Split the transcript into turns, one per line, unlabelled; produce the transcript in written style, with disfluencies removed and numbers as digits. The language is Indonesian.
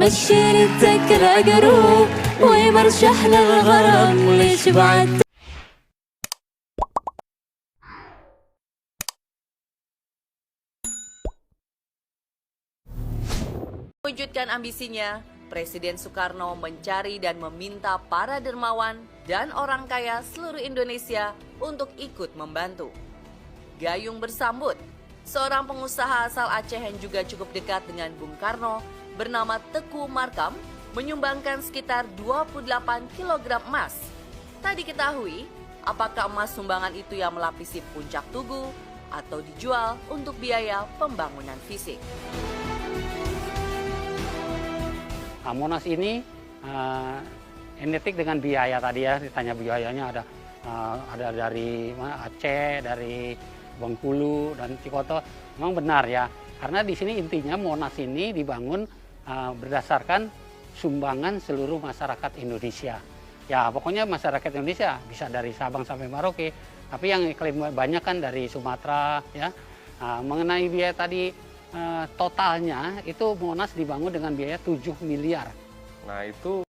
مشيتك العقروب ويمرشح للغرام ليش بعد.
Mewujudkan ambisinya, Presiden Soekarno mencari dan meminta para dermawan dan orang kaya seluruh Indonesia untuk ikut membantu. Gayung bersambut, seorang pengusaha asal Aceh yang juga cukup dekat dengan Bung Karno bernama Teku Markam menyumbangkan sekitar 28 kg emas. Tak diketahui apakah emas sumbangan itu yang melapisi puncak tugu atau dijual untuk biaya pembangunan fisik.
Monas ini identik dengan biaya tadi ya, ditanya biayanya ada dari Aceh, dari Bengkulu dan Cikoto. Memang benar ya, karena di sini intinya Monas ini dibangun berdasarkan sumbangan seluruh masyarakat Indonesia. Ya pokoknya masyarakat Indonesia bisa dari Sabang sampai Merauke, tapi yang klaim banyak kan dari Sumatera ya. Mengenai biaya tadi totalnya itu Monas dibangun dengan biaya 7 miliar.
Nah itu